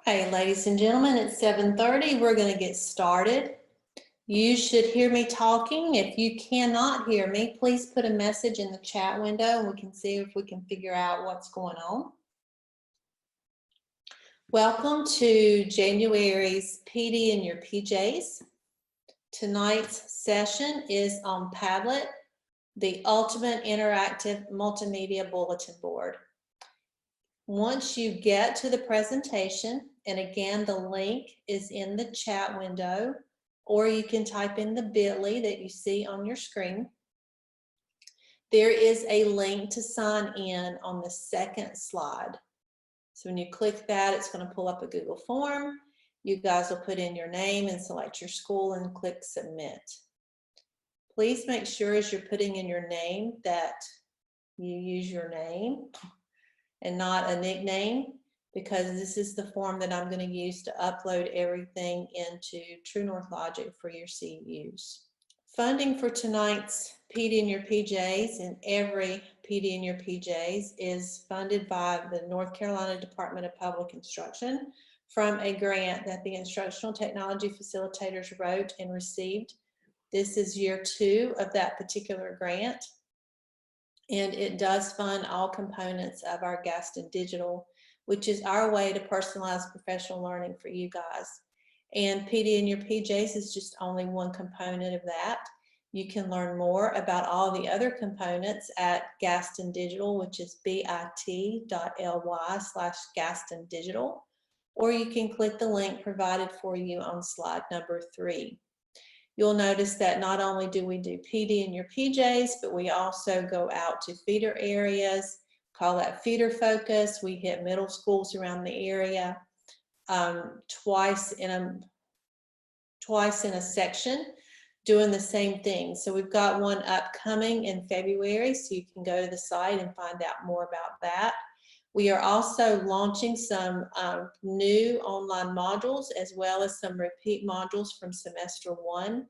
Okay, ladies and gentlemen, it's 7:30. We're going to get started. You should hear me talking. If you cannot hear me, please put a message in the chat window and we can see if we can figure out what's going on. Welcome to January's PD in your PJs. Tonight's session is on Padlet, the ultimate interactive multimedia bulletin board. Once you get to the presentation, and again, the link is in the chat window, or you can type in the bit.ly that you see on your screen. There is a link to sign in on the second slide. So when you click that, it's going to pull up a Google form. You guys will put in your name and select your school and click submit. Please make sure as you're putting in your name that you use your name and not a nickname, because this is the form that I'm going to use to upload everything into True North Logic for your CEUs. Funding for tonight's PD in your PJs and every PD in your PJs is funded by the North Carolina Department of Public Instruction from a grant that the Instructional Technology Facilitators wrote and received. This is year 2 of that particular grant. And it does fund all components of our Gaston Digital, which is our way to personalize professional learning for you guys. And PD in your PJs is just only one component of that. You can learn more about all the other components at Gaston Digital, which is bit.ly/Gaston Digital, or you can click the link provided for you on slide number 3. You'll notice that not only do we do PD in your PJs, but we also go out to feeder areas, call that feeder focus. We hit middle schools around the area twice in a section, doing the same thing. So we've got one upcoming in February, so you can go to the site and find out more about that. We are also launching some new online modules as well as some repeat modules from semester 1.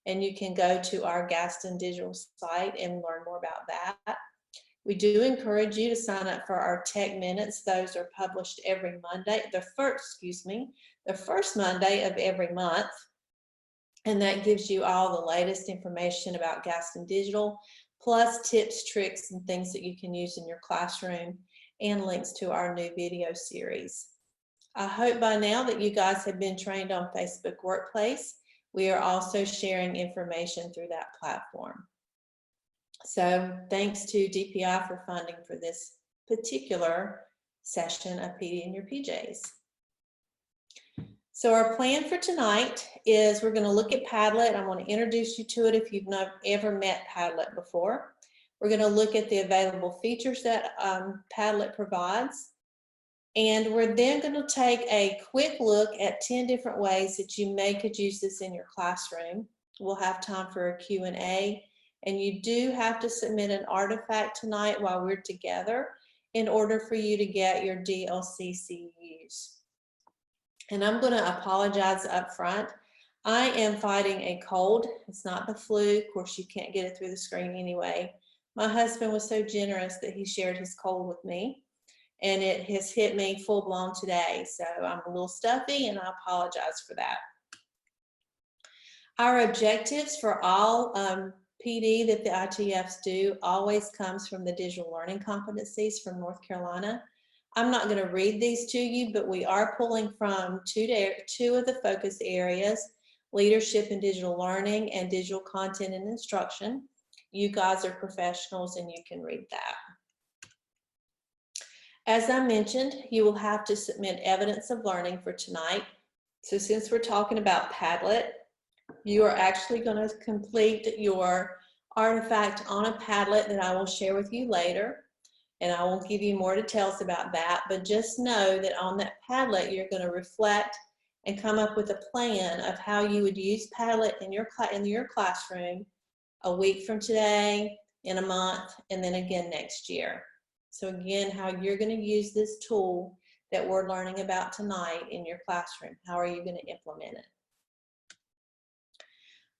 And you can go to our Gaston Digital site and learn more about that. We do encourage you to sign up for our Tech Minutes. Those are published every Monday, the first Monday of every month. And that gives you all the latest information about Gaston Digital, plus tips, tricks, and things that you can use in your classroom, and links to our new video series. I hope by now that you guys have been trained on Facebook Workplace. We are also sharing information through that platform. So thanks to DPI for funding for this particular session of PD in your PJs. So our plan for tonight is we're going to look at Padlet. I want to introduce you to it if you've not ever met Padlet before. We're going to look at the available features that Padlet provides. And we're then going to take a quick look at 10 different ways that you could use this in your classroom. We'll have time for a Q&A. And you do have to submit an artifact tonight while we're together in order for you to get your DLC CEUs. And I'm going to apologize up front. I am fighting a cold. It's not the flu. Of course, you can't get it through the screen anyway. My husband was so generous that he shared his cold with me, and it has hit me full blown today. So I'm a little stuffy and I apologize for that. Our objectives for all PD that the ITFs do always comes from the digital learning competencies from North Carolina. I'm not going to read these to you, but we are pulling from two of the focus areas, leadership in digital learning and digital content and instruction. You guys are professionals and you can read that. As I mentioned, you will have to submit evidence of learning for tonight. So since we're talking about Padlet, you are actually going to complete your artifact on a Padlet that I will share with you later. And I will give you more details about that. But just know that on that Padlet, you're going to reflect and come up with a plan of how you would use Padlet in your classroom a week from today, in a month, and then again next year. So again, how you're going to use this tool that we're learning about tonight in your classroom. How are you going to implement it?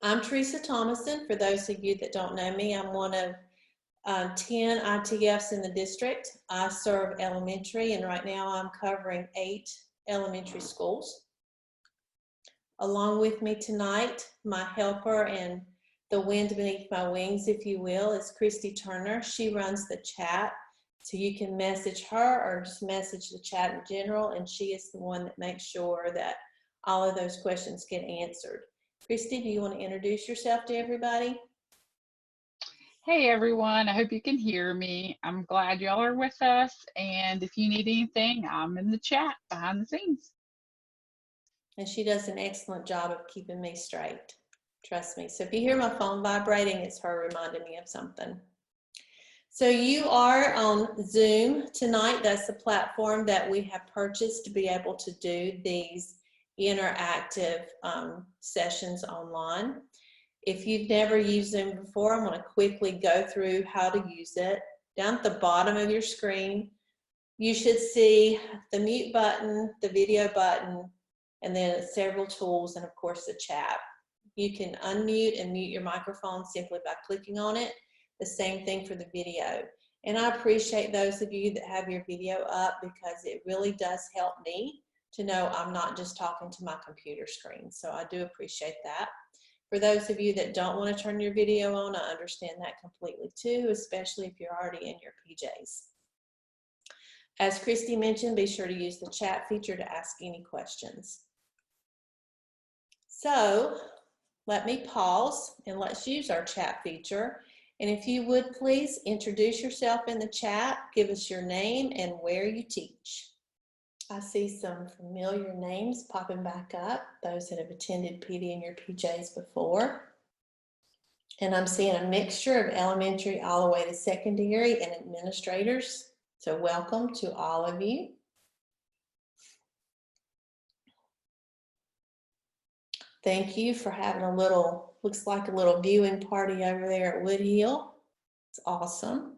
I'm Theresa Thomason. For those of you that don't know me, I'm one of 10 ITFs in the district. I serve elementary, and right now I'm covering 8 elementary schools. Along with me tonight, my helper and the wind beneath my wings, if you will, is Christy Turner. She runs the chat, so you can message her or just message the chat in general, and she is the one that makes sure that all of those questions get answered. Christy, do you want to introduce yourself to everybody? Hey everyone, I hope you can hear me. I'm glad y'all are with us, and if you need anything, I'm in the chat behind the scenes. And she does an excellent job of keeping me straight. Trust me. So if you hear my phone vibrating, it's her reminding me of something. So you are on Zoom tonight. That's the platform that we have purchased to be able to do these interactive sessions online. If you've never used Zoom before, I'm going to quickly go through how to use it. Down at the bottom of your screen, you should see the mute button, the video button, and then several tools, and of course the chat. You can unmute and mute your microphone simply by clicking on it. The same thing for the video. And I appreciate those of you that have your video up, because it really does help me to know I'm not just talking to my computer screen. So I do appreciate that. For those of you that don't want to turn your video on, I understand that completely too, especially if you're already in your PJs. As Christy mentioned, be sure to use the chat feature to ask any questions. So let me pause and let's use our chat feature. And if you would please introduce yourself in the chat, give us your name and where you teach. I see some familiar names popping back up, those that have attended PD in your PJs before. And I'm seeing a mixture of elementary all the way to secondary and administrators. So welcome to all of you. Thank you for having a little, looks like a little viewing party over there at Woodhill. It's awesome.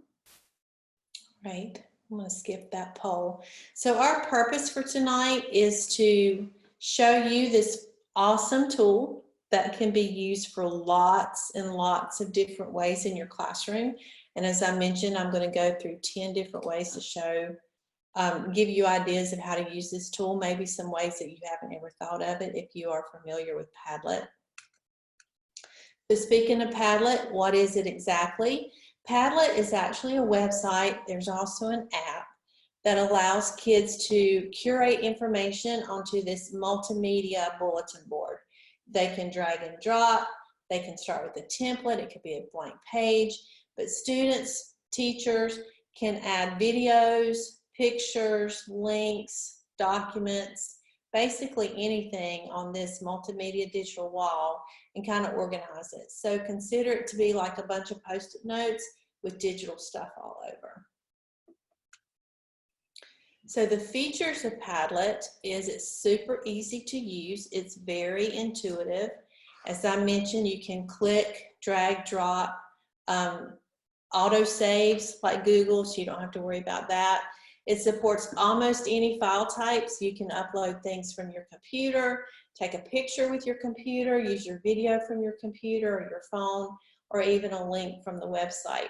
Right. I'm going to skip that poll. So our purpose for tonight is to show you this awesome tool that can be used for lots and lots of different ways in your classroom. And as I mentioned, I'm going to go through 10 different ways to show, give you ideas of how to use this tool, maybe some ways that you haven't ever thought of it if you are familiar with Padlet. So speaking of Padlet, what is it exactly? Padlet is actually a website. There's also an app that allows kids to curate information onto this multimedia bulletin board. They can drag and drop. They can start with a template. It could be a blank page. But students, teachers can add videos, pictures, links, documents, basically anything on this multimedia digital wall and kind of organize it. So consider it to be like a bunch of Postit notes with digital stuff all over. So the features of Padlet is it's super easy to use. It's very intuitive. As I mentioned, you can click, drag, drop, auto saves like Google, so you don't have to worry about that. It supports almost any file types. You can upload things from your computer, take a picture with your computer, use your video from your computer or your phone, or even a link from the website.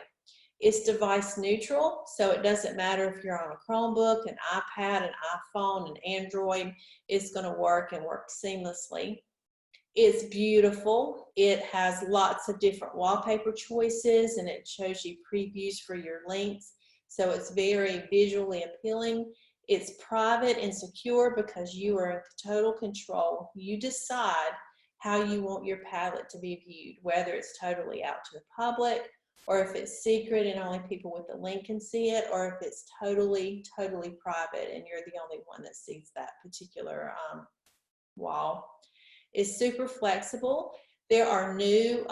It's device neutral, so it doesn't matter if you're on a Chromebook, an iPad, an iPhone, an Android, it's going to work and work seamlessly. It's beautiful. It has lots of different wallpaper choices and it shows you previews for your links. So it's very visually appealing. It's private and secure because you are in total control. You decide how you want your Padlet to be viewed, whether it's totally out to the public, or if it's secret and only people with the link can see it, or if it's totally private and you're the only one that sees that particular wall. It's super flexible. There are new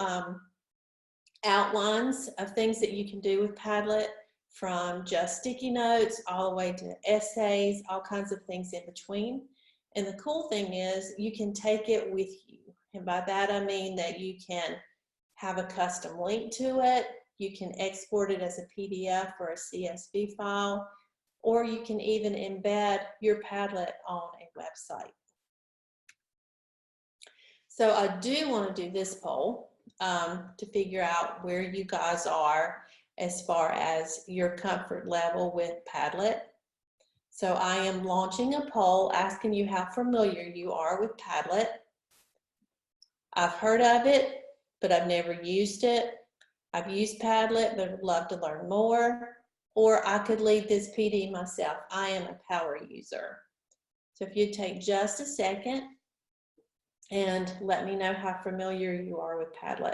outlines of things that you can do with Padlet, from just sticky notes all the way to essays, all kinds of things in between. And the cool thing is you can take it with you. And by that I mean that you can have a custom link to it. You can export it as a PDF or a CSV file, or you can even embed your Padlet on a website. So I do want to do this poll to figure out where you guys are as far as your comfort level with Padlet. So I am launching a poll asking you how familiar you are with Padlet. I've heard of it, but I've never used it. I've used Padlet, but would love to learn more. Or I could lead this PD myself. I am a power user. So if you'd take just a second and let me know how familiar you are with Padlet.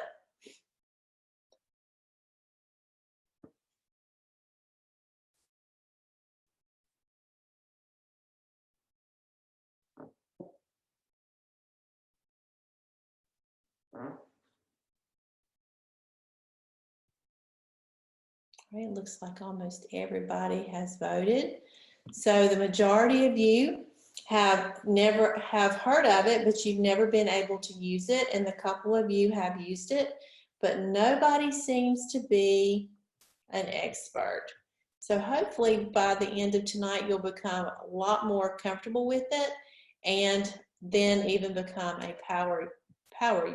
It looks like almost everybody has voted. So the majority of you have heard of it, but you've never been able to use it. And the couple of you have used it, but nobody seems to be an expert. So hopefully by the end of tonight, you'll become a lot more comfortable with it and then even become a power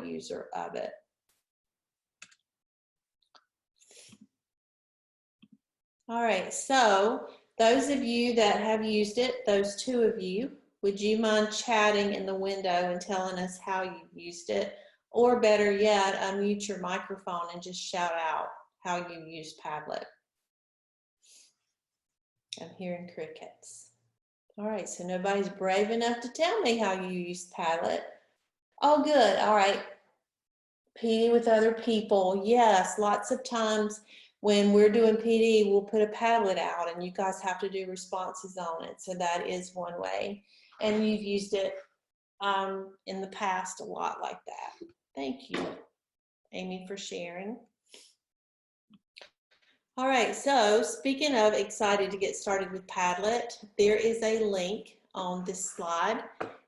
user of it. All right, so those of you that have used it, those two of you, would you mind chatting in the window and telling us how you used it? Or better yet, unmute your microphone and just shout out how you used Padlet. I'm hearing crickets. All right, so nobody's brave enough to tell me how you used Padlet. Oh, good, all right. PD with other people, yes, lots of times when we're doing PD, we'll put a Padlet out and you guys have to do responses on it. So that is one way. And you've used it in the past a lot like that. Thank you, Amy, for sharing. All right, so speaking of excited to get started with Padlet, there is a link on this slide.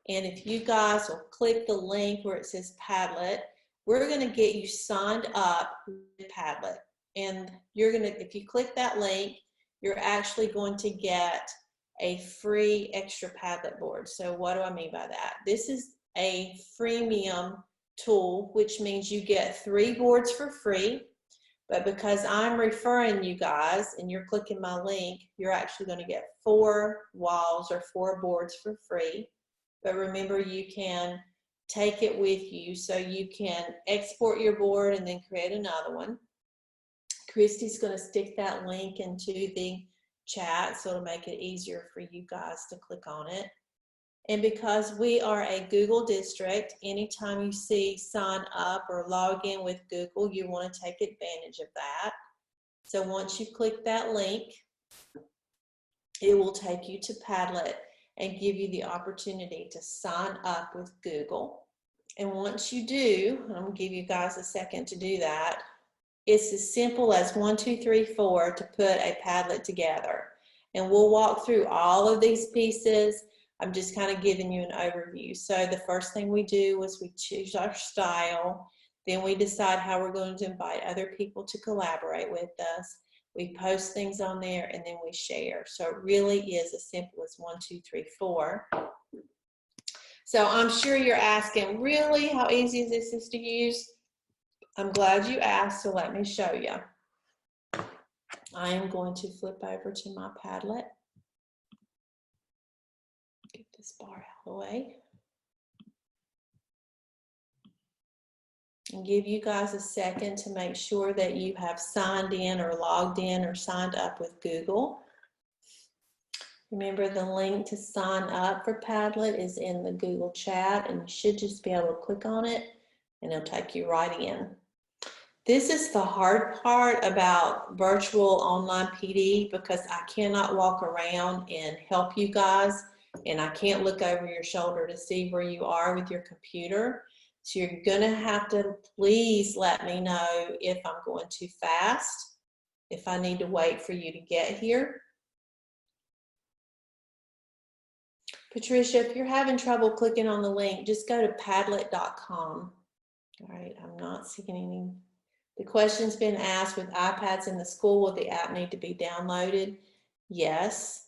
And if you guys will click the link where it says Padlet, we're going to get you signed up with Padlet. And you're going to, if you click that link, you're actually going to get a free extra Padlet board. So what do I mean by that? This is a freemium tool, which means you get 3 boards for free. But because I'm referring you guys and you're clicking my link, you're actually going to get 4 walls or 4 boards for free. But remember, you can take it with you, so you can export your board and then create another one. Christy's going to stick that link into the chat, so it'll make it easier for you guys to click on it. And because we are a Google district, anytime you see sign up or log in with Google, you want to take advantage of that. So once you click that link, it will take you to Padlet and give you the opportunity to sign up with Google. And once you do, I'm going to give you guys a second to do that. It's as simple as 1, 2, 3, 4 to put a Padlet together. And we'll walk through all of these pieces. I'm just kind of giving you an overview. So the first thing we do is we choose our style. Then we decide how we're going to invite other people to collaborate with us. We post things on there and then we share. So it really is as simple as 1, 2, 3, 4. So I'm sure you're asking, really, how easy is this to use? I'm glad you asked, so let me show you. I am going to flip over to my Padlet. Get this bar out of the way. And give you guys a second to make sure that you have signed in or logged in or signed up with Google. Remember, the link to sign up for Padlet is in the Google chat, and you should just be able to click on it and it'll take you right in. This is the hard part about virtual online PD, because I cannot walk around and help you guys, and I can't look over your shoulder to see where you are with your computer. So you're gonna have to please let me know if I'm going too fast, if I need to wait for you to get here. Patricia, if you're having trouble clicking on the link, just go to padlet.com. All right, I'm not seeing any. The question's been asked, with iPads in the school, will the app need to be downloaded? Yes.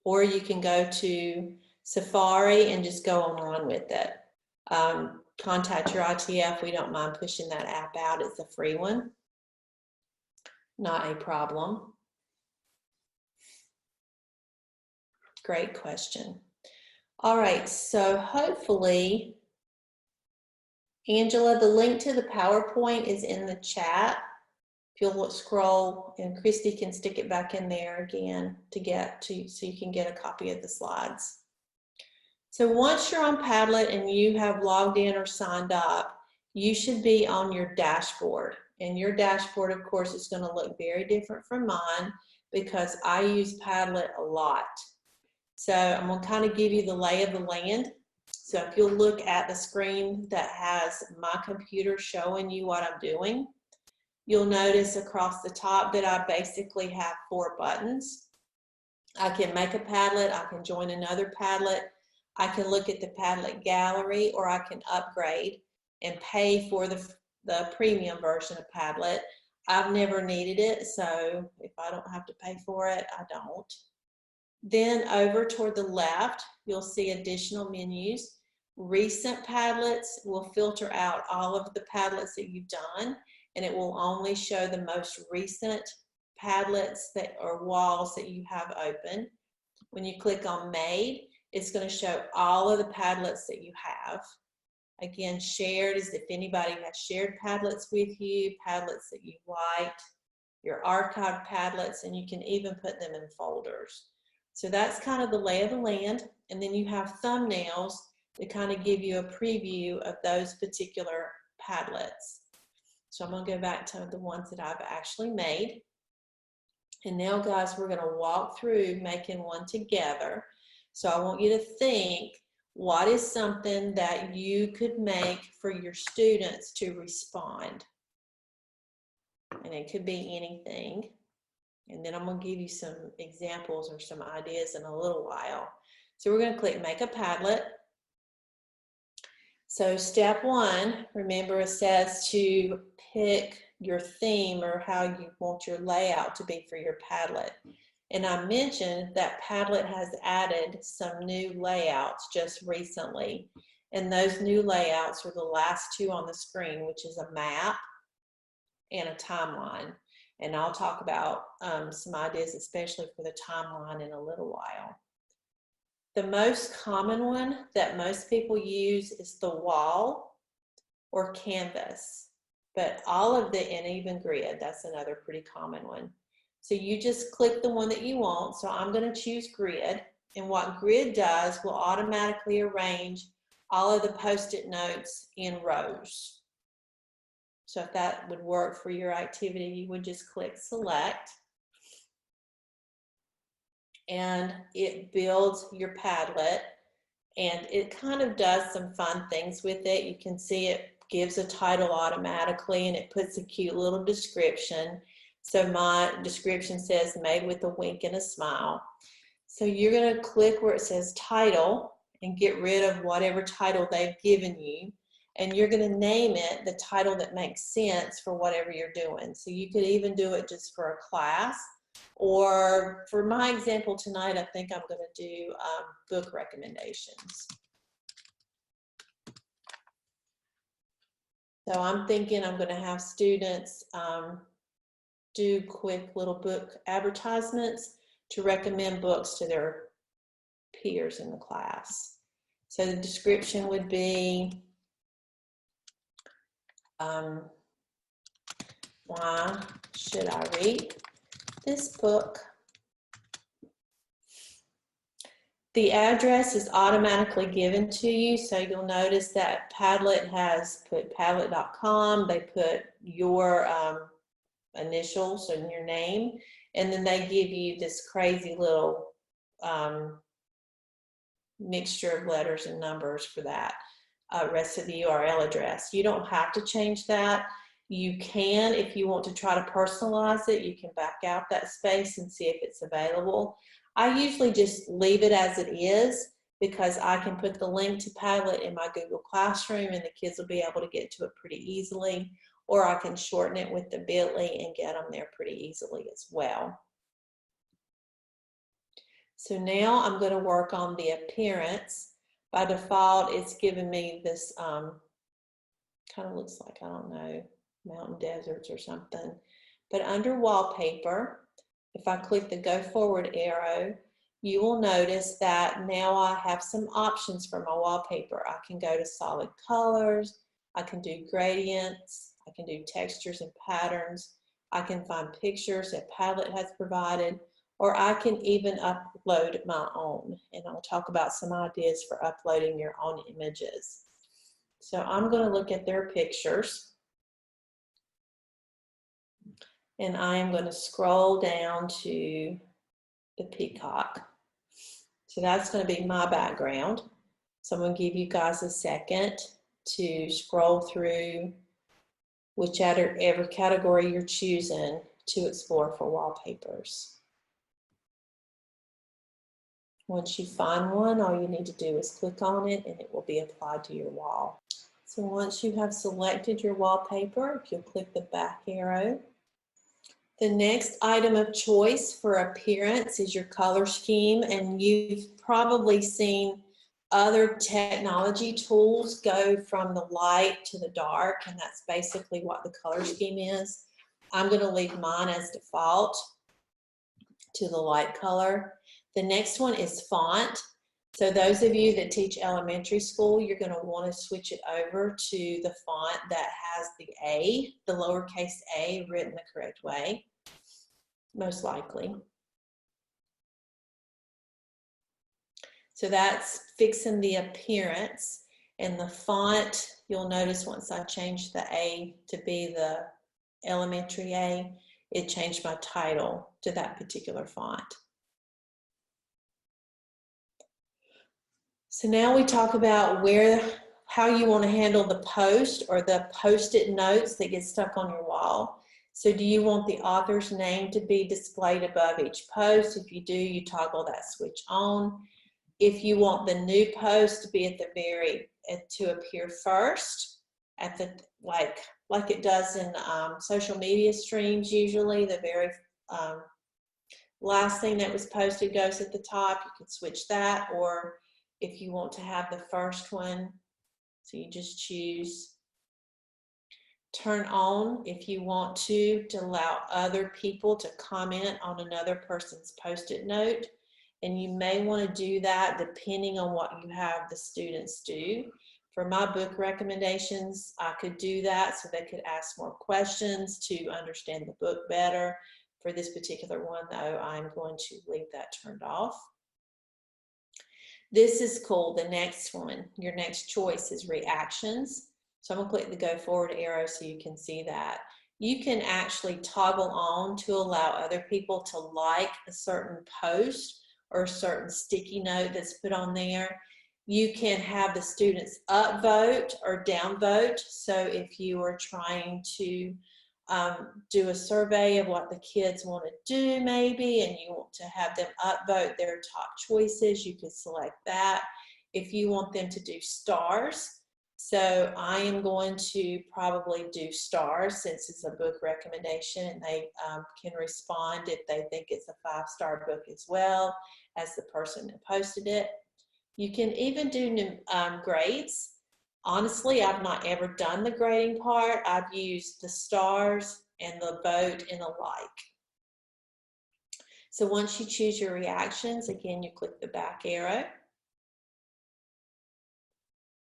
Or you can go to Safari and just go on run with it. Contact your ITF. We don't mind pushing that app out. It's a free one. Not a problem. Great question. All right, so hopefully, Angela, the link to the PowerPoint is in the chat. If you'll scroll, and Christy can stick it back in there again to get to, so you can get a copy of the slides. So once you're on Padlet and you have logged in or signed up, you should be on your dashboard. And your dashboard, of course, is going to look very different from mine because I use Padlet a lot. So I'm going to kind of give you the lay of the land. So if you'll look at the screen that has my computer showing you what I'm doing, you'll notice across the top that I basically have 4 buttons. I can make a Padlet, I can join another Padlet, I can look at the Padlet gallery, or I can upgrade and pay for the premium version of Padlet. I've never needed it, so if I don't have to pay for it, I don't. Then over toward the left, you'll see additional menus. Recent Padlets will filter out all of the Padlets that you've done, and it will only show the most recent Padlets that or walls that you have open. When you click on Made, it's going to show all of the Padlets that you have. Again, shared is if anybody has shared Padlets with you, Padlets that you liked, your archived Padlets, and you can even put them in folders. So that's kind of the lay of the land. And then you have thumbnails to kind of give you a preview of those particular Padlets. So I'm going to go back to the ones that I've actually made. And now, guys, we're going to walk through making one together. So I want you to think, what is something that you could make for your students to respond? And it could be anything. And then I'm going to give you some examples or some ideas in a little while. So we're going to click Make a Padlet. So step 1, remember, it says to pick your theme or how you want your layout to be for your Padlet. And I mentioned that Padlet has added some new layouts just recently. And those new layouts are the last 2 on the screen, which is a map and a timeline. And I'll talk about some ideas, especially for the timeline, in a little while. The most common one that most people use is the wall or canvas, but all of the, and even grid, that's another pretty common one. So you just click the one that you want. So I'm going to choose grid, and what grid does will automatically arrange all of the Post-it notes in rows. So if that would work for your activity, you would just click select, and it builds your Padlet, and it kind of does some fun things with it. You can see it gives a title automatically, and it puts a cute little description. So my description says made with a wink and a smile. So you're going to click where it says title and get rid of whatever title they've given you. And you're going to name it the title that makes sense for whatever you're doing. So you could even do it just for a class. Or for my example tonight, I think I'm going to do book recommendations. So I'm thinking I'm going to have students do quick little book advertisements to recommend books to their peers in the class. So the description would be, why should I read this book? The address is automatically given to you, so you'll notice that Padlet has put Padlet.com, they put your initials and your name, and then they give you this crazy little mixture of letters and numbers for that rest of the URL address. You don't have to change that. You can, if you want to try to personalize it, you can back out that space and see if it's available. I usually just leave it as it is because I can put the link to Padlet in my Google Classroom and the kids will be able to get to it pretty easily, or I can shorten it with the bit.ly and get them there pretty easily as well. So now I'm going to work on the appearance. By default, it's given me this kind of looks like, I don't know, mountain deserts or something. But under wallpaper, if I click the go forward arrow, you will notice that now I have some options for my wallpaper. I can go to solid colors, I can do gradients, I can do textures and patterns, I can find pictures that Padlet has provided, or I can even upload my own. And I'll talk about some ideas for uploading your own images. So I'm going to look at their pictures. And I am going to scroll down to the peacock. So that's going to be my background. So I'm going to give you guys a second to scroll through whichever category you're choosing to explore for wallpapers. Once you find one, all you need to do is click on it and it will be applied to your wall. So once you have selected your wallpaper, if you'll click the back arrow, the next item of choice for appearance is your color scheme, and you've probably seen other technology tools go from the light to the dark, and that's basically what the color scheme is. I'm going to leave mine as default to the light color. The next one is font. So those of you that teach elementary school, you're going to want to switch it over to the font that has the A, the lowercase a, written the correct way, most likely. So that's fixing the appearance. And the font, you'll notice once I changed the A to be the elementary A, it changed my title to that particular font. So now we talk about how you want to handle the post or the Postit notes that get stuck on your wall. So do you want the author's name to be displayed above each post? If you do, you toggle that switch on. If you want the new post to be at the to appear first, at the like it does in social media streams, usually the very last thing that was posted goes at the top. You can switch that, or if you want to have the first one, so you just choose turn on if you want to allow other people to comment on another person's Post-it note. And you may want to do that depending on what you have the students do. For my book recommendations, I could do that so they could ask more questions to understand the book better. For this particular one, though, I'm going to leave that turned off. This is cool. The next one, your next choice is reactions. So I'm going to click the go forward arrow so you can see that. You can actually toggle on to allow other people to like a certain post or a certain sticky note that's put on there. You can have the students upvote or downvote. So if you are trying to do a survey of what the kids want to do maybe, and you want to have them upvote their top choices, you can select that. If you want them to do stars, so I am going to probably do stars since it's a book recommendation, and they can respond if they think it's a 5-star book as well as the person that posted it. You can even do grades. Honestly, I've not ever done the grading part. I've used the stars and the vote and the like. So once you choose your reactions, again, you click the back arrow.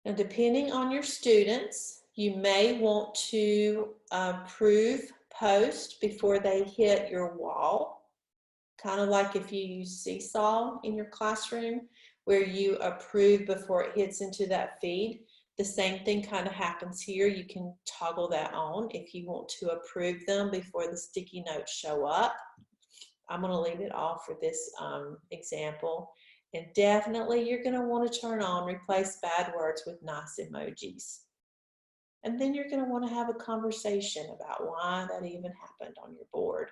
Now, depending on your students, you may want to approve post before they hit your wall. Kind of like if you use Seesaw in your classroom, where you approve before it hits into that feed. The same thing kind of happens here. You can toggle that on if you want to approve them before the sticky notes show up. I'm going to leave it off for this example. And definitely you're going to want to turn on replace bad words with nice emojis. And then you're going to want to have a conversation about why that even happened on your board.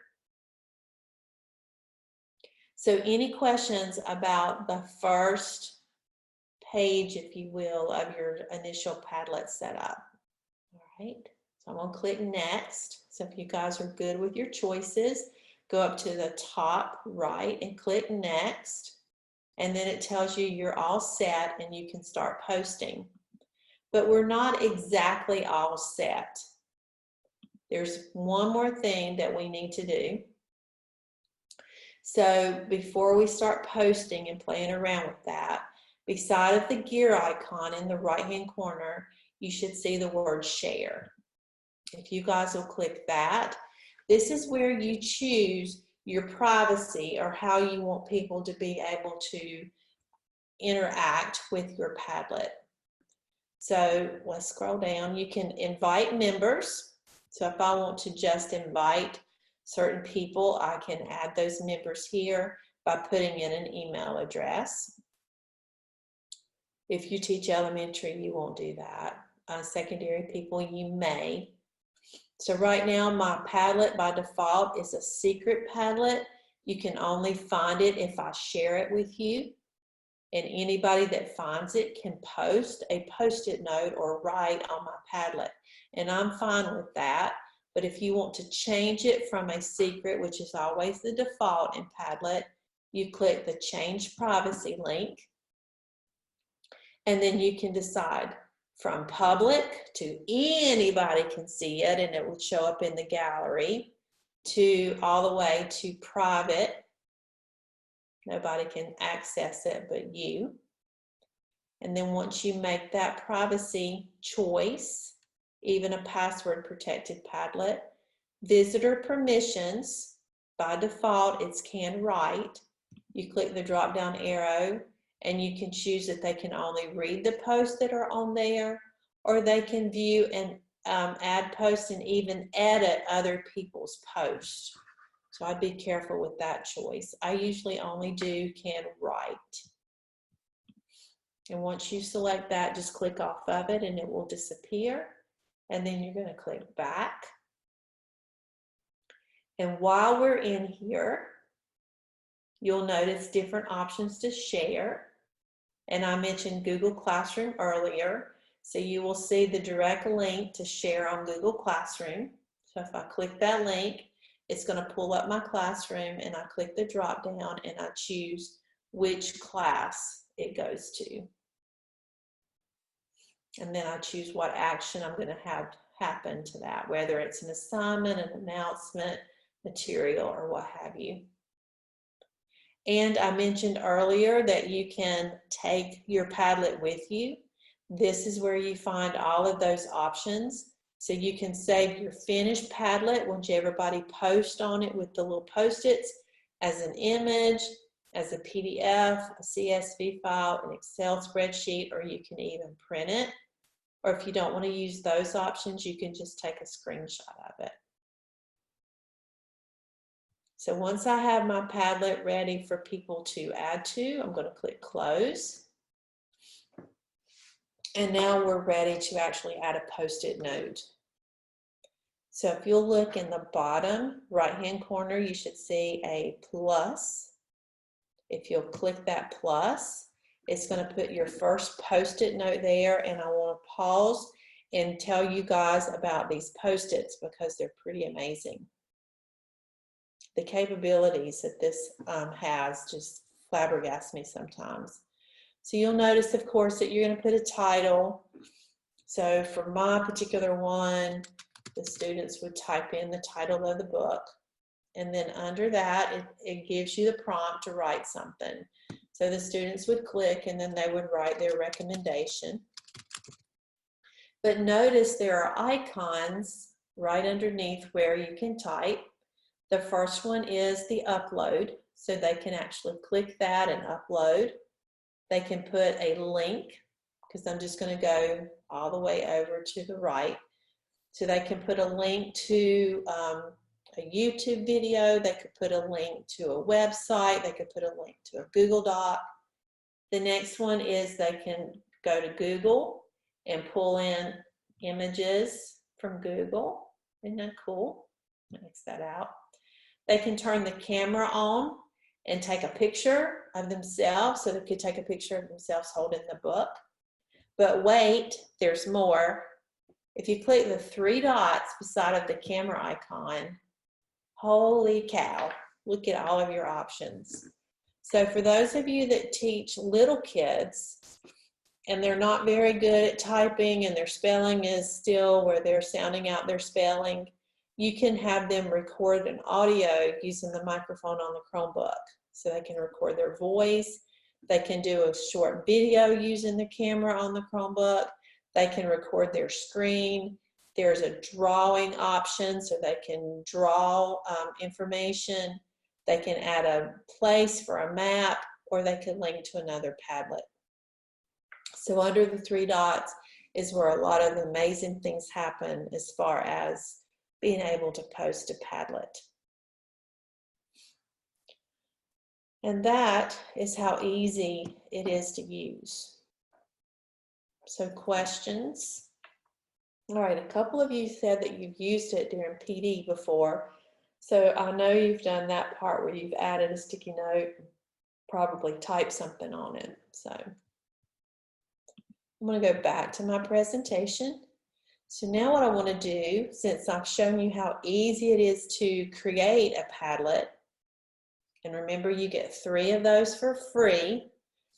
So any questions about the first page, if you will, of your initial Padlet setup? All right, so I'm going to click next. So if you guys are good with your choices, go up to the top right and click next. And then it tells you you're all set and you can start posting. But we're not exactly all set. There's one more thing that we need to do. So before we start posting and playing around with that, beside of the gear icon in the right-hand corner, you should see the word share. If you guys will click that, this is where you choose your privacy or how you want people to be able to interact with your Padlet. So let's scroll down. You can invite members. So if I want to just invite certain people, I can add those members here by putting in an email address. If you teach elementary, you won't do that. Secondary people, you may. So right now, my Padlet by default is a secret Padlet. You can only find it if I share it with you. And anybody that finds it can post a Post-it note or write on my Padlet. And I'm fine with that. But if you want to change it from a secret, which is always the default in Padlet, you click the Change Privacy link. And then you can decide from public to anybody can see it and it will show up in the gallery, to all the way to private. Nobody can access it but you. And then once you make that privacy choice, even a password protected Padlet, visitor permissions, by default it's can write. You click the drop down arrow and you can choose that they can only read the posts that are on there, or they can view and add posts and even edit other people's posts. So I'd be careful with that choice. I usually only do can write. And once you select that, just click off of it and it will disappear. And then you're going to click back. And while we're in here, you'll notice different options to share. And I mentioned Google Classroom earlier. So you will see the direct link to share on Google Classroom. So if I click that link, it's going to pull up my classroom and I click the drop down and I choose which class it goes to. And then I choose what action I'm going to have happen to that, whether it's an assignment, an announcement, material, or what have you. And I mentioned earlier that you can take your Padlet with you. This is where you find all of those options. So you can save your finished Padlet once everybody posts on it with the little Post-its as an image, as a PDF, a CSV file, an Excel spreadsheet, or you can even print it. Or if you don't want to use those options, you can just take a screenshot of it. So once I have my Padlet ready for people to add to, I'm going to click close. And now we're ready to actually add a Post-it note. So if you'll look in the bottom right-hand corner, you should see a plus. If you'll click that plus, it's going to put your first Post-it note there, and I want to pause and tell you guys about these Post-its because they're pretty amazing. The capabilities that this has just flabbergast me sometimes. So you'll notice, of course, that you're going to put a title. So for my particular one, the students would type in the title of the book. And then under that, it gives you the prompt to write something. So the students would click and then they would write their recommendation. But notice there are icons right underneath where you can type. The first one is the upload, so they can actually click that and upload. They can put a link, because I'm just going to go all the way over to the right. So they can put a link to a YouTube video, they could put a link to a website, they could put a link to a Google Doc. The next one is they can go to Google and pull in images from Google. Isn't that cool? X that out. They can turn the camera on and take a picture of themselves, so they could take a picture of themselves holding the book. But wait, there's more. If you click the 3 dots beside of the camera icon, holy cow, look at all of your options. So for those of you that teach little kids and they're not very good at typing and their spelling is still where they're sounding out their spelling, you can have them record an audio using the microphone on the Chromebook. So they can record their voice. They can do a short video using the camera on the Chromebook. They can record their screen. There's a drawing option so they can draw information. They can add a place for a map, or they can link to another Padlet. So under the 3 dots is where a lot of amazing things happen as far as being able to post a Padlet. And that is how easy it is to use. So questions? All right, a couple of you said that you've used it during PD before. So I know you've done that part where you've added a sticky note, probably typed something on it. So I'm going to go back to my presentation. So now what I want to do, since I've shown you how easy it is to create a Padlet, and remember you get 3 of those for free,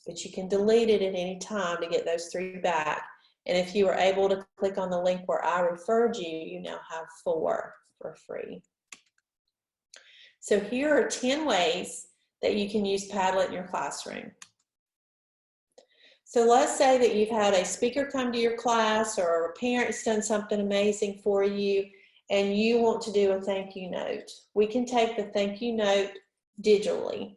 but you can delete it at any time to get those 3 back. And if you were able to click on the link where I referred you, you now have 4 for free. So here are 10 ways that you can use Padlet in your classroom. So let's say that you've had a speaker come to your class, or a parent's done something amazing for you, and you want to do a thank you note. We can take the thank you note digitally.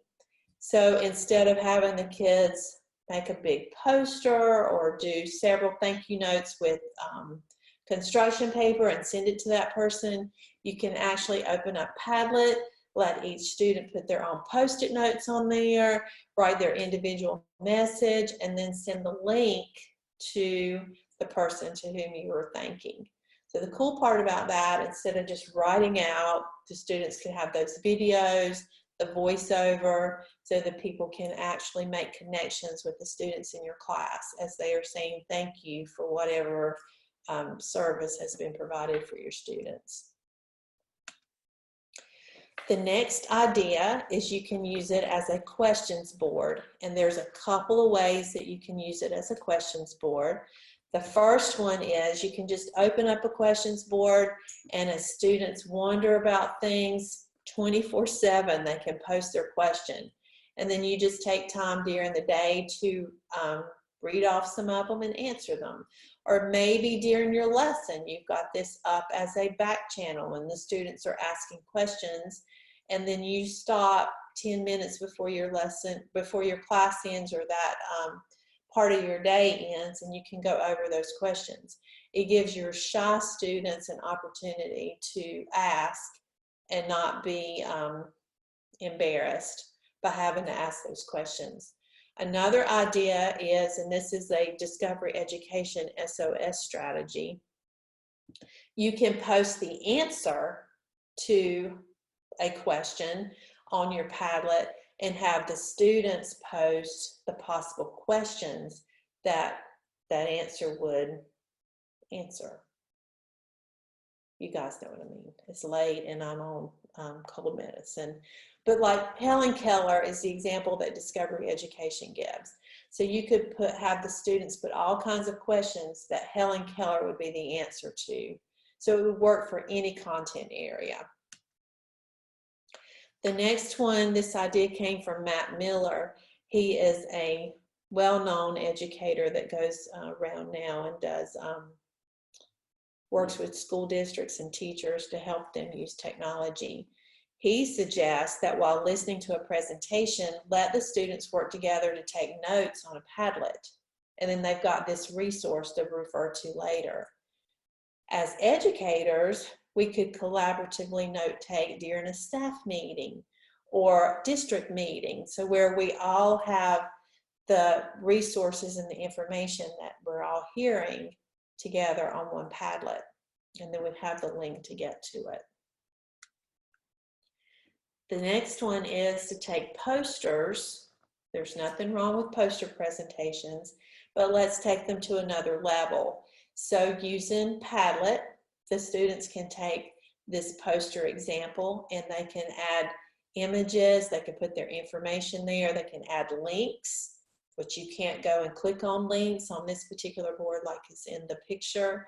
So instead of having the kids make a big poster or do several thank you notes with construction paper and send it to that person, you can actually open up Padlet, let each student put their own Post-it notes on there, write their individual message, and then send the link to the person to whom you were thanking. So the cool part about that, instead of just writing out, the students can have those videos, the voiceover, so that people can actually make connections with the students in your class as they are saying thank you for whatever service has been provided for your students. The next idea is you can use it as a questions board, and there's a couple of ways that you can use it as a questions board. The first one is you can just open up a questions board, and as students wonder about things 24/7, they can post their question. And then you just take time during the day to read off some of them and answer them. Or maybe during your lesson, you've got this up as a back channel and the students are asking questions, and then you stop 10 minutes before your lesson, before your class ends, or that part of your day ends, and you can go over those questions. It gives your shy students an opportunity to ask and not be embarrassed by having to ask those questions. Another idea is, and this is a Discovery Education SOS strategy, you can post the answer to a question on your Padlet and have the students post the possible questions that that answer would answer. You guys know what I mean. It's late and I'm on cold medicine. But like Helen Keller is the example that Discovery Education gives. So you could have the students put all kinds of questions that Helen Keller would be the answer to. So it would work for any content area. The next one, this idea came from Matt Miller. He is a well-known educator that goes around now and does works with school districts and teachers to help them use technology. He suggests that while listening to a presentation, let the students work together to take notes on a Padlet, and then they've got this resource to refer to later. As educators, we could collaboratively note take during a staff meeting or district meeting, so where we all have the resources and the information that we're all hearing together on one Padlet, and then we'd have the link to get to it. The next one is to take posters. There's nothing wrong with poster presentations, but let's take them to another level. So using Padlet, the students can take this poster example and they can add images, they can put their information there, they can add links, which you can't go and click on links on this particular board like it's in the picture.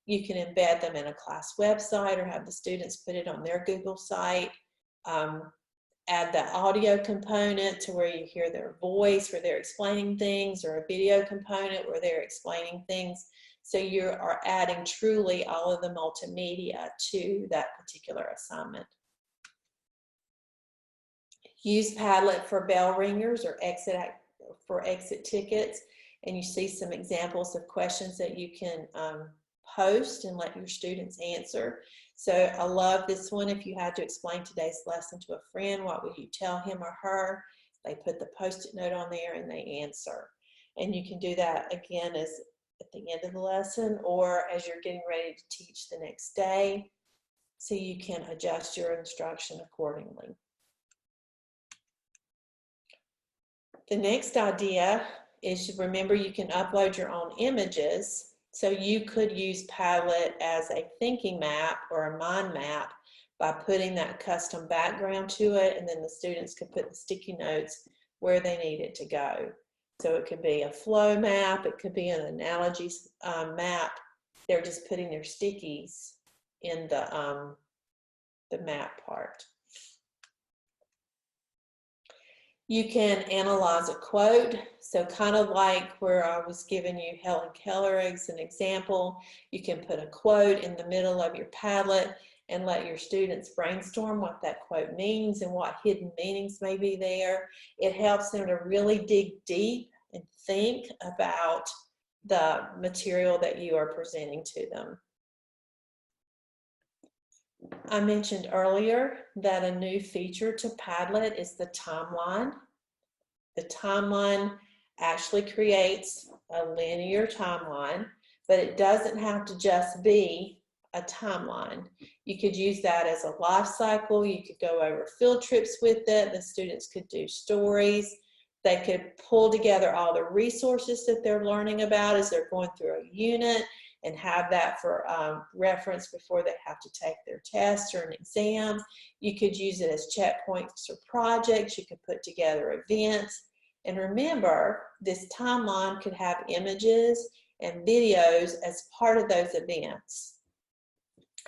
You can embed them in a class website or have the students put it on their Google site. Add the audio component to where you hear their voice where they're explaining things, or a video component where they're explaining things. So you are adding truly all of the multimedia to that particular assignment. Use Padlet for bell ringers or exit tickets, and you see some examples of questions that you can post and let your students answer. So I love this one. If you had to explain today's lesson to a friend, what would you tell him or her? They put the Post-it note on there and they answer. And you can do that again as at the end of the lesson or as you're getting ready to teach the next day, so you can adjust your instruction accordingly. The next idea is, remember, you can upload your own images. So you could use Padlet as a thinking map or a mind map by putting that custom background to it, and then the students could put the sticky notes where they need it to go. So it could be a flow map, it could be an analogy map. They're just putting their stickies in the map part. You can analyze a quote. So kind of like where I was giving you Helen Keller as an example, you can put a quote in the middle of your Padlet and let your students brainstorm what that quote means and what hidden meanings may be there. It helps them to really dig deep and think about the material that you are presenting to them. I mentioned earlier that a new feature to Padlet is the timeline. The timeline actually creates a linear timeline, but it doesn't have to just be a timeline. You could use that as a life cycle. You could go over field trips with it. The students could do stories. They could pull together all the resources that they're learning about as they're going through a unit and have that for reference before they have to take their test or an exam. You could use it as checkpoints or projects. You could put together events. And remember, this timeline could have images and videos as part of those events.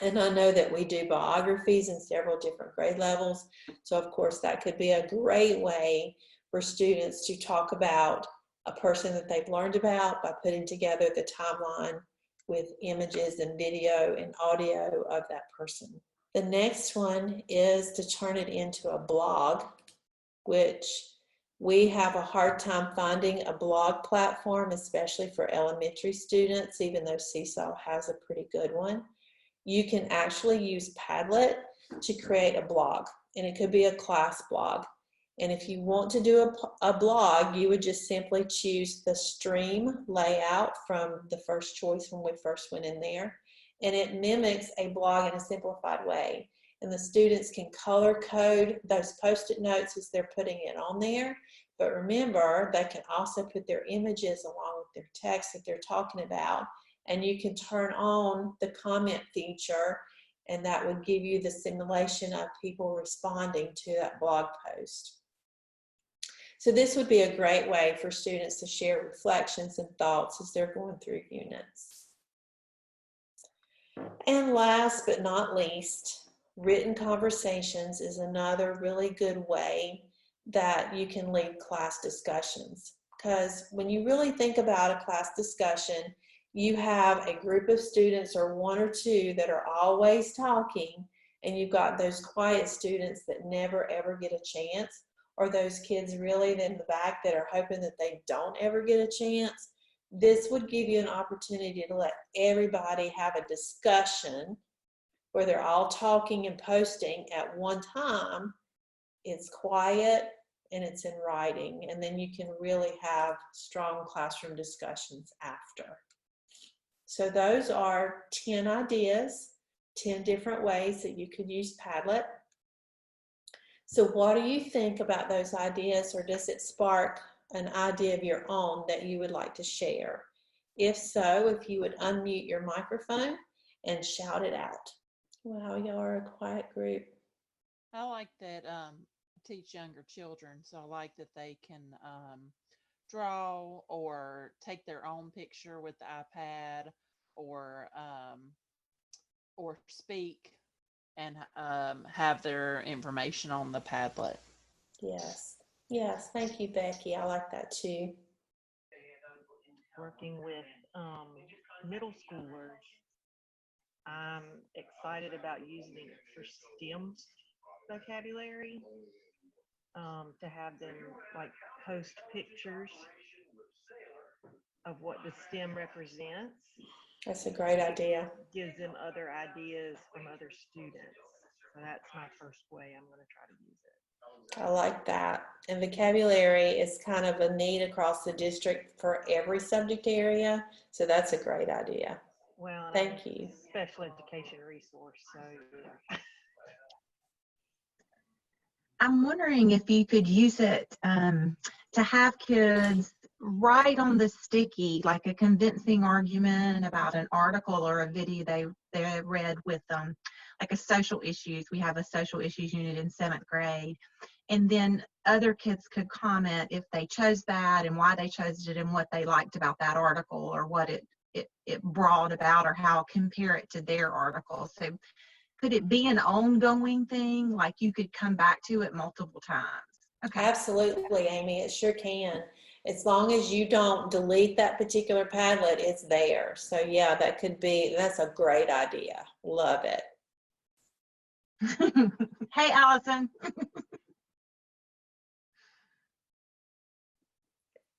And I know that we do biographies in several different grade levels. So of course that could be a great way for students to talk about a person that they've learned about by putting together the timeline with images and video and audio of that person. The next one is to turn it into a blog, which we have a hard time finding a blog platform, especially for elementary students, even though Seesaw has a pretty good one. You can actually use Padlet to create a blog, and it could be a class blog. And if you want to do a blog, you would just simply choose the stream layout from the first choice when we first went in there. And it mimics a blog in a simplified way. And the students can color code those Post-it notes as they're putting it on there. But remember, they can also put their images along with their text that they're talking about. And you can turn on the comment feature, and that would give you the simulation of people responding to that blog post. So this would be a great way for students to share reflections and thoughts as they're going through units. And last but not least, written conversations is another really good way that you can lead class discussions. Because when you really think about a class discussion, you have a group of students or one or two that are always talking, and you've got those quiet students that never ever get a chance, or those kids really in the back that are hoping that they don't ever get a chance. This would give you an opportunity to let everybody have a discussion where they're all talking and posting at one time. It's quiet and it's in writing, and then you can really have strong classroom discussions after. So those are 10 ideas, 10 different ways that you could use Padlet. So what do you think about those ideas, or does it spark an idea of your own that you would like to share? If so, if you would unmute your microphone and shout it out. Wow, y'all are a quiet group. I like that teach younger children, so I like that they can draw or take their own picture with the iPad, or speak and have their information on the Padlet. Yes. Yes. Thank you, Becky. I like that too. Working with middle schoolers, I'm excited about using it for STEM vocabulary, to have them like post pictures of what the STEM represents. That's a great idea. Gives them other ideas from other students. So that's my first way I'm going to try to use it. I like that. And vocabulary is kind of a need across the district for every subject area. So that's a great idea. Well, Thank you. Special education resource. So yeah. I'm wondering if you could use it to have kids write on the sticky like a convincing argument about an article or a video they read with like a social issues. We have a social issues unit in 7th grade. And then other kids could comment if they chose that and why they chose it and what they liked about that article or what it brought about or how compare it to their article. So could it be an ongoing thing? Like you could come back to it multiple times? Okay. Absolutely, Amy. It sure can. As long as you don't delete that particular Padlet, it's there. So yeah, that's a great idea. Love it. Hey, Allison.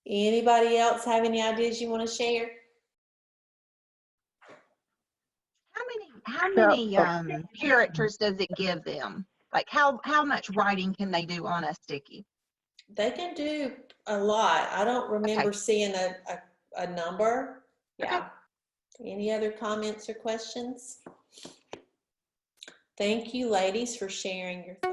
Anybody else have any ideas you want to share? How many characters does it give them? Like how much writing can they do on a sticky? They can do a lot. I don't remember seeing a number. Yeah. Okay. Any other comments or questions? Thank you, ladies, for sharing your thoughts.